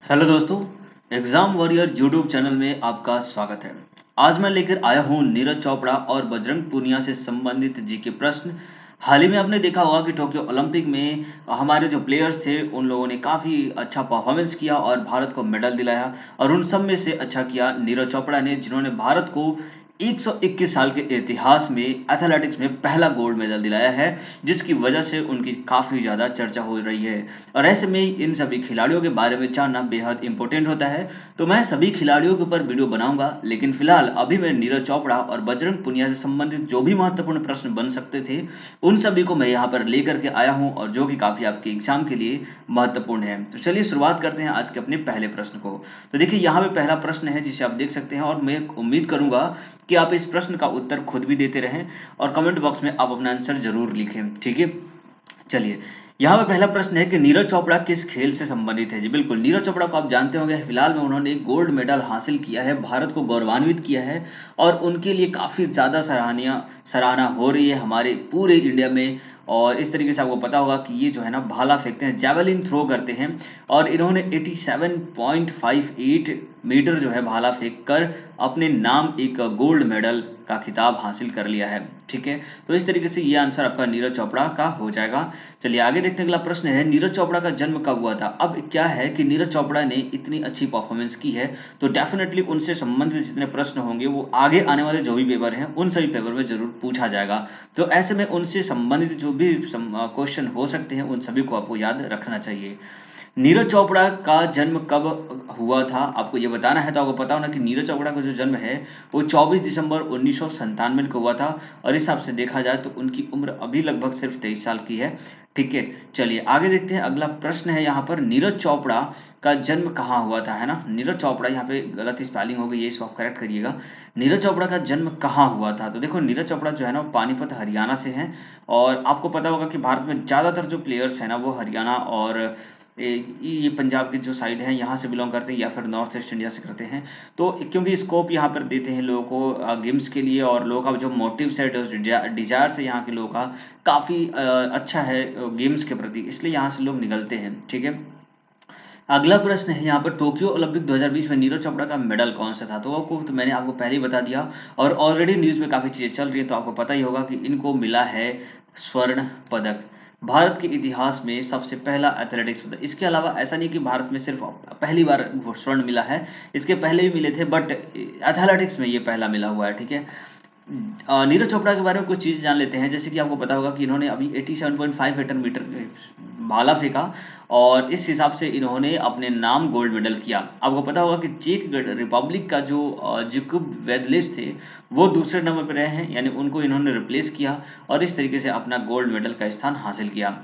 Hello दोस्तों, exam warrior YouTube channel में आपका स्वागत है। आज मैं लेकर आया हूं नीरज चोपड़ा और बजरंग पूनिया से संबंधित जीके प्रश्न। हाल ही में आपने देखा होगा कि टोक्यो ओलंपिक में हमारे जो प्लेयर्स थे उन लोगों ने काफ़ी अच्छा परफॉर्मेंस किया और भारत को मेडल दिलाया। और उन सब में से अच्छा किया नीरज चोपड़ा ने, जिन्होंने भारत को 121 साल के इतिहास में एथलेटिक्स में पहला गोल्ड मेडल दिलाया है, जिसकी वजह से उनकी काफ़ी ज़्यादा चर्चा हो रही है। और ऐसे में इन सभी खिलाड़ियों के बारे में जानना बेहद इंपॉर्टेंट होता है। तो मैं सभी खिलाड़ियों के ऊपर वीडियो बनाऊंगा, लेकिन फिलहाल अभी मैं नीरज चोपड़ा और बजरंग पुनिया से संबंधित जो भी महत्वपूर्ण प्रश्न बन सकते थे उन सभी को मैं यहाँ पर लेकर के आया हूँ, और जो कि काफ़ी आपके एग्जाम के लिए महत्वपूर्ण है। तो चलिए शुरुआत करते हैं आज के अपने पहले प्रश्न को। तो देखिए, यहाँ पे पहला प्रश्न है जिसे आप देख सकते हैं, और मैं उम्मीद करूंगा कि आप इस प्रश्न का उत्तर खुद भी देते रहें और कमेंट बॉक्स में आप अपना आंसर जरूर लिखें, ठीक है। चलिए, यहाँ पे पहला प्रश्न है कि नीरज चोपड़ा किस खेल से संबंधित है। जी बिल्कुल, नीरज चोपड़ा को आप जानते होंगे, फिलहाल में उन्होंने एक गोल्ड मेडल हासिल किया है, भारत को गौरवान्वित किया है और उनके लिए काफ़ी ज़्यादा सराहना हो रही है हमारे पूरे इंडिया में। और इस तरीके से आपको पता होगा कि ये जो है ना भाला फेंकते हैं, जैवलिन थ्रो करते हैं, और इन्होंने 87.58 मीटर जो है भाला फेंक कर अपने नाम एक गोल्ड मेडल का खिताब हासिल कर लिया है, ठीक है। तो इस तरीके से ये आंसर आपका नीरज चोपड़ा का हो जाएगा। चलिए आगे देखते हैं, अगला प्रश्न है नीरज चोपड़ा का जन्म कब हुआ था। अब क्या है कि नीरज चोपड़ा ने इतनी अच्छी परफॉर्मेंस की है तो डेफिनेटली उनसे संबंधित जितने प्रश्न होंगे वो आगे आने वाले जो भी पेपर हैं उन सभी पेपर में जरूर पूछा जाएगा। तो ऐसे में उनसे संबंधित जो भी क्वेश्चन हो सकते हैं उन सभी को आपको याद रखना चाहिए। नीरज चोपड़ा का जन्म कब हुआ था, आपको ये बताना है। तो आपको पता होना कि नीरज चोपड़ा का जो जन्म है वो 24 दिसंबर 1997 को हुआ था, और इस हिसाब से देखा जाए तो उनकी उम्र अभी लगभग सिर्फ 23 साल की है, ठीक है। चलिए आगे देखते हैं, अगला प्रश्न है यहाँ पर नीरज चोपड़ा का जन्म कहाँ हुआ था, है ना। नीरज चोपड़ा, यहाँ पे गलत स्पेलिंग हो गई है, इसको आप करेक्ट करिएगा। नीरज चोपड़ा का जन्म कहाँ हुआ था। तो देखो, नीरज चोपड़ा जो है ना वो पानीपत हरियाणा से हैं, और आपको पता होगा कि भारत में ज़्यादातर जो प्लेयर्स हैं ना वो हरियाणा और ये पंजाब की जो साइड है यहाँ से बिलोंग करते हैं, या फिर नॉर्थ ईस्ट इंडिया से करते हैं। तो क्योंकि स्कोप यहाँ पर देते हैं लोगों को गेम्स के लिए, और लोगों का जो मोटिव सेट है, डिजायर से यहाँ के लोगों का काफ़ी अच्छा है गेम्स के प्रति, इसलिए यहाँ से लोग निकलते हैं, ठीक है। अगला प्रश्न है यहाँ पर, टोक्यो ओलंपिक 2020 में नीरज चोपड़ा का मेडल कौन सा था। तो मैंने आपको पहले ही बता दिया, और ऑलरेडी न्यूज़ में काफ़ी चीज़ें चल रही है तो आपको पता ही होगा कि इनको मिला है स्वर्ण पदक, भारत के इतिहास में सबसे पहला एथलेटिक्स पदक। इसके अलावा ऐसा नहीं कि भारत में सिर्फ पहली बार स्वर्ण मिला है, इसके पहले भी मिले थे, बट एथलेटिक्स में ये पहला मिला हुआ है, ठीक है। नीरज चोपड़ा के बारे में कुछ चीज़ जान लेते हैं। जैसे कि आपको पता होगा कि इन्होंने अभी 87.58 मीटर भाला फेंका, और इस हिसाब से इन्होंने अपने नाम गोल्ड मेडल किया। आपको पता होगा कि चेक रिपब्लिक का जो जिकुब वेदलिस थे वो दूसरे नंबर पर रहे हैं, यानी उनको इन्होंने रिप्लेस किया और इस तरीके से अपना गोल्ड मेडल का स्थान हासिल किया।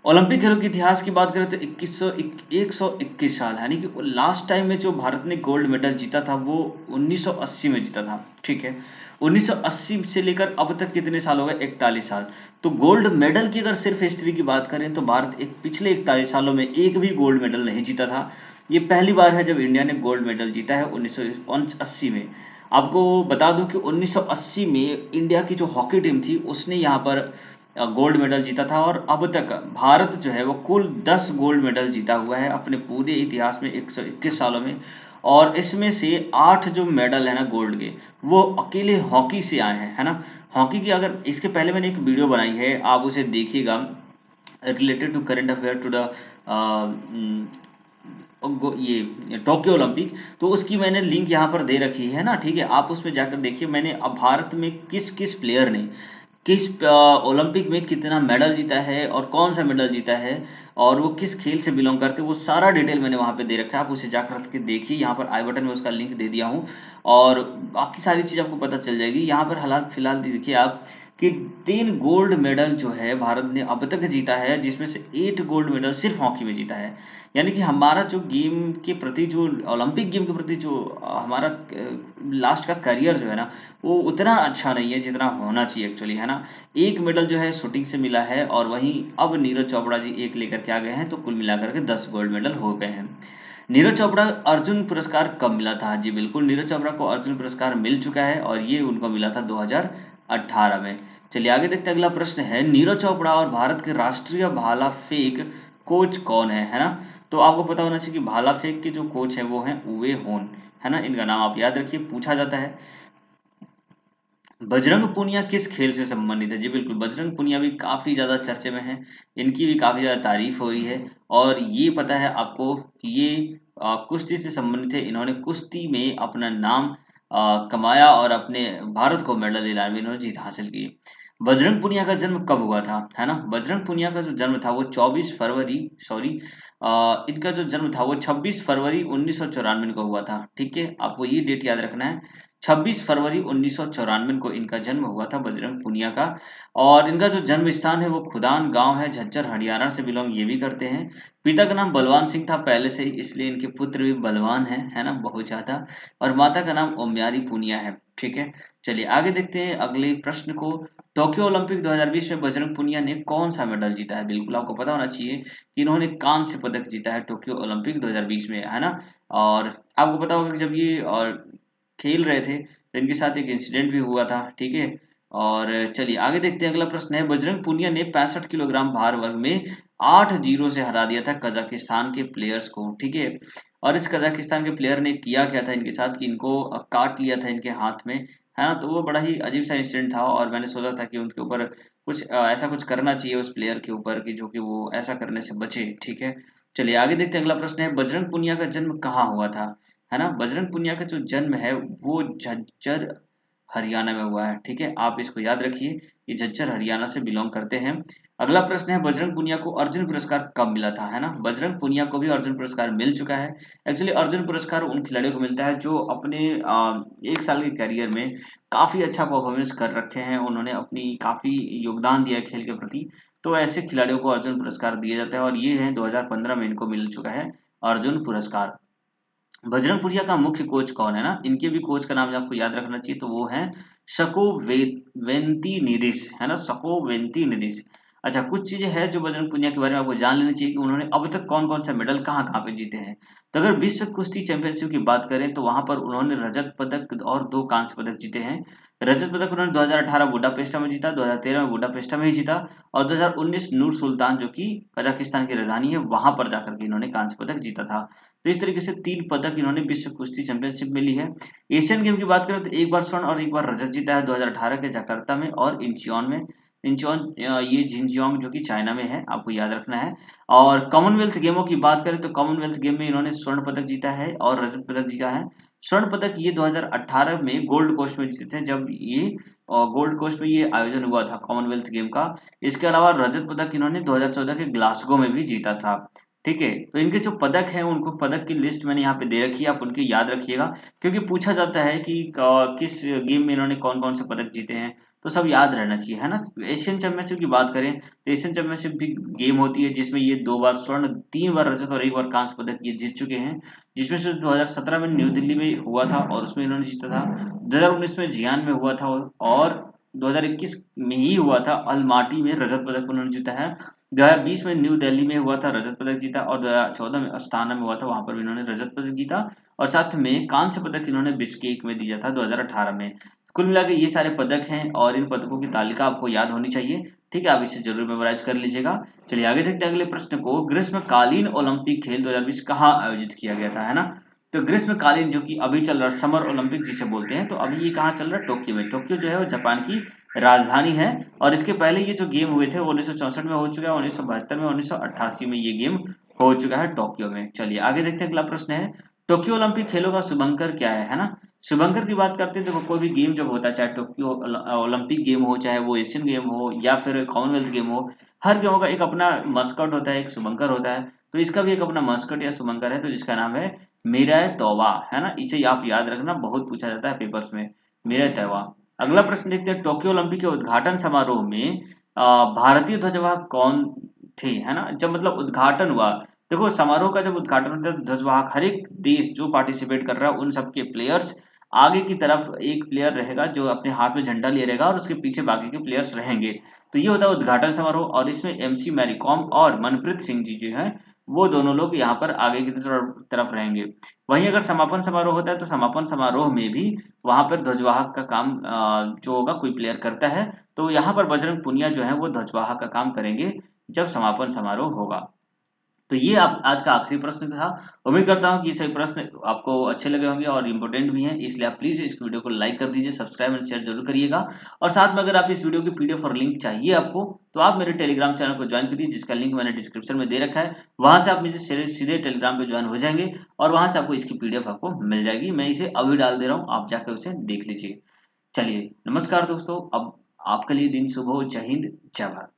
ओलंपिक खेलों के इतिहास की बात करें तो 121 साल, यानी कि लास्ट टाइम में जो भारत ने गोल्ड मेडल जीता था वो 1980 में जीता था, ठीक है। 1980 से लेकर अब तक कितने साल हो गए, 41 साल। तो गोल्ड मेडल की अगर सिर्फ हिस्ट्री की बात करें तो भारत एक पिछले 41 सालों में एक भी गोल्ड मेडल नहीं जीता था। ये पहली बार है जब इंडिया ने गोल्ड मेडल जीता है 1980 में। आपको बता दूं कि 1980 में इंडिया की जो हॉकी टीम थी उसने यहाँ पर गोल्ड मेडल जीता था, और अब तक भारत जो है वो कुल 10 गोल्ड मेडल जीता हुआ है अपने पूरे इतिहास में 121 सालों में। और इसमें से 8 जो मेडल है ना गोल्ड के, वो अकेले हॉकी से आए हैं, है ना। हॉकी की, अगर इसके पहले मैंने एक वीडियो बनाई है, आप उसे देखिएगा, related to current affair to the ये टोक्यो ओलंपिक। तो उसकी मैंने लिंक यहाँ पर दे रखी है ना, ठीक है। आप उसमें जाकर देखिए मैंने अब भारत में किस किस प्लेयर ने किस ओलंपिक में कितना मेडल जीता है और कौन सा मेडल जीता है और वो किस खेल से बिलोंग करते हैं, वो सारा डिटेल मैंने वहाँ पे दे रखा है। आप उसे जाकर के देखिए, यहाँ पर आई बटन में उसका लिंक दे दिया हूँ, और बाकी सारी चीज़ आपको पता चल जाएगी। यहाँ पर हालात फिलहाल देखिए आप कि 3 गोल्ड मेडल जो है भारत ने अब तक जीता है, जिसमें से 8 गोल्ड मेडल सिर्फ हॉकी में जीता है। यानी कि हमारा जो गेम के प्रति, जो ओलंपिक गेम के प्रति जो हमारा लास्ट का करियर जो है ना वो उतना अच्छा नहीं है जितना होना चाहिए एक्चुअली, है ना। एक मेडल जो है शूटिंग से मिला है, और वहीं अब नीरज चोपड़ा जी एक लेकर के आ गए हैं, तो कुल मिलाकर के 10 गोल्ड मेडल हो गए हैं। नीरज चोपड़ा अर्जुन पुरस्कार कब मिला था। जी बिल्कुल, नीरज चोपड़ा को अर्जुन पुरस्कार मिल चुका है, और ये उनको मिला था 2018 में। चलिए आगे देखते हैं, अगला प्रश्न है नीरज चोपड़ा और भारत के राष्ट्रीय भाला फेंक कोच कौन है ना। तो आपको पता होना चाहिए कि भाला फेंक के जो कोच है वो है उवे होन, है ना, इनका नाम आप याद रखिए, पूछा जाता है। बजरंग पूनिया किस खेल से संबंधित है? जी बिल्कुल, बजरंग पूनिया भी काफी ज्यादा चर्चे में है, इनकी भी काफी ज्यादा तारीफ हो रही है। और ये पता है आपको कि ये कुश्ती से संबंधित है, इन्होंने कुश्ती में अपना नाम कमाया और अपने भारत को मेडल दिलाने में इन्होंने जीत हासिल की। बजरंग पूनिया का जन्म कब हुआ था, है ना? बजरंग पूनिया का जो जन्म था वो 24 फरवरी, सॉरी, इनका जो जन्म था वो 26 फरवरी 1994 को हुआ था। ठीक है, आपको ये डेट याद रखना है, 26 फरवरी 1994 को इनका जन्म हुआ था बजरंग पूनिया का। और इनका जो जन्म स्थान है वो खुदान गांव है, झज्जर हरियाणा से बिलोंग ये भी करते हैं। पिता का नाम बलवान सिंह था पहले से ही, इसलिए इनके पुत्र भी बलवान हैं, है ना, बहुत ज्यादा। और माता का नाम ओम्यारी पूनिया है। ठीक है, चलिए आगे देखते हैं अगले प्रश्न को। टोक्यो ओलंपिक 2020 में बजरंग पूनिया ने कौन सा मेडल जीता है? बिल्कुल आपको पता होना चाहिए कि इन्होंने कांस्य पदक जीता है टोक्यो ओलंपिक 2020 में, है ना। और आपको पता होगा कि जब ये और खेल रहे थे तो इनके साथ एक इंसिडेंट भी हुआ था। ठीक है, और चलिए आगे देखते हैं, अगला प्रश्न है, बजरंग पूनिया ने 65 किलोग्राम भार वर्ग में 8-0 से हरा दिया था कजाकिस्तान के प्लेयर्स को। ठीक है, और इस कजाकिस्तान के प्लेयर ने किया क्या था इनके साथ कि इनको काट लिया था इनके हाथ में, है ना। तो वो बड़ा ही अजीब सा इंसिडेंट था और मैंने सोचा था कि उनके ऊपर कुछ ऐसा कुछ करना चाहिए उस प्लेयर के ऊपर कि जो कि वो ऐसा करने से बचे। ठीक है, चलिए आगे देखते हैं, अगला प्रश्न है, बजरंग पूनिया का जन्म कहाँ हुआ था? है ना, बजरंग पूनिया का जो जन्म है वो झज्जर हरियाणा में हुआ है। ठीक है, आप इसको याद रखिए, ये झज्जर हरियाणा से बिलोंग करते हैं। अगला प्रश्न है, बजरंग पूनिया को अर्जुन पुरस्कार कब मिला था? है ना, बजरंग पूनिया को भी अर्जुन पुरस्कार मिल चुका है। एक्चुअली अर्जुन पुरस्कार उन खिलाड़ियों को मिलता है जो अपने 1 साल के करियर में काफी अच्छा परफॉर्मेंस कर रखे हैं, उन्होंने अपनी काफी योगदान दिया है खेल के प्रति, तो ऐसे खिलाड़ियों को अर्जुन पुरस्कार दिया जाता है और ये है 2015 में इनको मिल चुका है अर्जुन पुरस्कार। बजरंग पुनिया का मुख्य कोच कौन है? ना, इनके भी कोच का नाम आपको याद रखना चाहिए, तो वो है शको वेंती निदिश, है ना, शको वेंती निदिश। अच्छा, कुछ चीजें हैं जो बजरंग पुनिया के बारे में आपको जान लेनी चाहिए कि उन्होंने अब तक कौन कौन से मेडल कहाँ कहाँ पे जीते हैं। तो अगर विश्व कुश्ती चैंपियनशिप की बात करें तो वहां पर उन्होंने रजत पदक और 2 कांस्य पदक जीते हैं। रजत पदक उन्होंने 2018 बुडापेस्टा में जीता, 2013 में बुडापेस्टा में ही जीता, और 2019 नूर सुल्तान जो कि कजाकिस्तान की राजधानी है वहां पर जाकर के इन्होंने कांस्य पदक जीता था। तो इस तरीके से 3 पदक इन्होंने विश्व कुश्ती चैंपियनशिप में ली है। एशियन गेम की बात करें तो एक बार स्वर्ण और एक बार रजत जीता है, 2018 के जकार्ता में और इंचियोन में। इंचियोन ये जिनजियांग जो कि चाइना में है, आपको याद रखना है। और कॉमनवेल्थ गेमों की बात करें तो कॉमनवेल्थ गेम में इन्होंने स्वर्ण पदक जीता है और रजत पदक जीता है। स्वर्ण पदक ये 2018 में गोल्ड कोस्ट में जीते थे, जब ये गोल्ड कोस्ट में ये आयोजन हुआ था कॉमनवेल्थ गेम का। इसके अलावा रजत पदक इन्होंने 2014 के ग्लासगो में भी जीता था। ठीक है, तो इनके जो पदक हैं उनको पदक की लिस्ट मैंने यहाँ पे दे रखी है, आप उनके याद रखिएगा, क्योंकि पूछा जाता है कि किस गेम में इन्होंने कौन कौन से पदक जीते हैं, तो सब याद रहना चाहिए, है ना। एशियन चैंपियनशिप की बात करें तो एशियन चैंपियनशिप भी गेम होती है जिसमें ये 2 बार स्वर्ण, 3 बार रजत और 1 बार कांस्य पदक ये जीत चुके हैं, जिसमें से 2017 में न्यू दिल्ली में हुआ था और उसमें इन्होंने जीता था, 2019 में जियान में हुआ था, और 2021 में ही हुआ था अल्माटी में रजत पदक उन्होंने जीता है। 2020 में न्यू दिल्ली में हुआ था, रजत पदक जीता, और 2014 में अस्ताना में हुआ था, वहां पर भी इन्होंने रजत पदक जीता, और साथ में कांस्य पदक इन्होंने बिस्केक में दिया था 2018 में। कुल मिला के ये सारे पदक हैं और इन पदकों की तालिका आपको याद होनी चाहिए। ठीक है, आप इसे जरूर मेमोराइज कर लीजिएगा। चलिए आगे देखते हैं अगले प्रश्न को, ग्रीष्मकालीन ओलंपिक खेल 2020 कहाँ आयोजित किया गया था? है ना, तो ग्रीष्मकालीन जो कि अभी चल रहा है, समर ओलंपिक जिसे बोलते हैं, तो अभी ये कहाँ चल रहा है? टोक्यो में। टोक्यो जो है वो जापान की राजधानी है, और इसके पहले ये जो गेम हुए थे वो 1964 में हो चुका है, 1972 में, 1988 में ये गेम हो चुका है टोक्यो में। चलिए आगे देखते हैं, अगला प्रश्न है, टोक्यो ओलंपिक खेलों का शुभंकर क्या है ना। शुभंकर की बात करते हैं, देखो कोई भी गेम जब होता है, चाहे टोक्यो ओलंपिक गेम हो, चाहे वो एशियन गेम हो या फिर कॉमनवेल्थ गेम हो, हर गेमों का एक अपना मस्कट होता है, एक शुभंकर होता है। तो इसका भी एक अपना मस्कट या शुभंकर है, तो जिसका नाम है मेरा तौबा, है ना, इसे आप याद रखना, बहुत पूछा जाता है पेपर्स में, मेरा तौबा। अगला प्रश्न देखते हैं, टोक्यो ओलंपिक के उद्घाटन समारोह में भारतीय ध्वजवाहक कौन थे? है ना, जब मतलब उद्घाटन हुआ, देखो समारोह का जब उद्घाटन होता है, ध्वजवाहक हर एक देश जो पार्टिसिपेट कर रहा है उन सबके प्लेयर्स, आगे की तरफ एक प्लेयर रहेगा जो अपने हाथ में झंडा लिए रहेगा और उसके पीछे बाकी के प्लेयर्स रहेंगे। तो ये होता है उद्घाटन समारोह, और इसमें एमसी मैरी कॉम और मनप्रीत सिंह जी जो है वो दोनों लोग यहाँ पर आगे की तरफ रहेंगे। वहीं अगर समापन समारोह होता है तो समापन समारोह में भी वहां पर ध्वजवाहक का काम जो होगा कोई प्लेयर करता है, तो यहाँ पर बजरंग पुनिया जो है वो ध्वजवाहक का काम करेंगे जब समापन समारोह होगा। तो ये आप आज का आखिरी प्रश्न था। उम्मीद करता हूँ कि सभी प्रश्न आपको अच्छे लगे होंगे और इम्पोर्टेंट भी हैं, इसलिए आप प्लीज़ इस वीडियो को लाइक कर दीजिए, सब्सक्राइब एंड शेयर जरूर करिएगा। और साथ में अगर आप इस वीडियो की पीडीएफ और लिंक चाहिए आपको, तो आप मेरे टेलीग्राम चैनल को ज्वाइन करिए, जिसका लिंक मैंने डिस्क्रिप्शन में दे रखा है। वहां से आप मुझे सीधे टेलीग्राम पे ज्वाइन हो जाएंगे और वहां से आपको इसकी पीडीएफ आपको मिल जाएगी। मैं इसे अभी डाल दे रहा हूँ, आप जाकर उसे देख लीजिए। चलिए, नमस्कार दोस्तों। अब आपके लिए दिन शुभ हो। जय हिंद, जय भारत।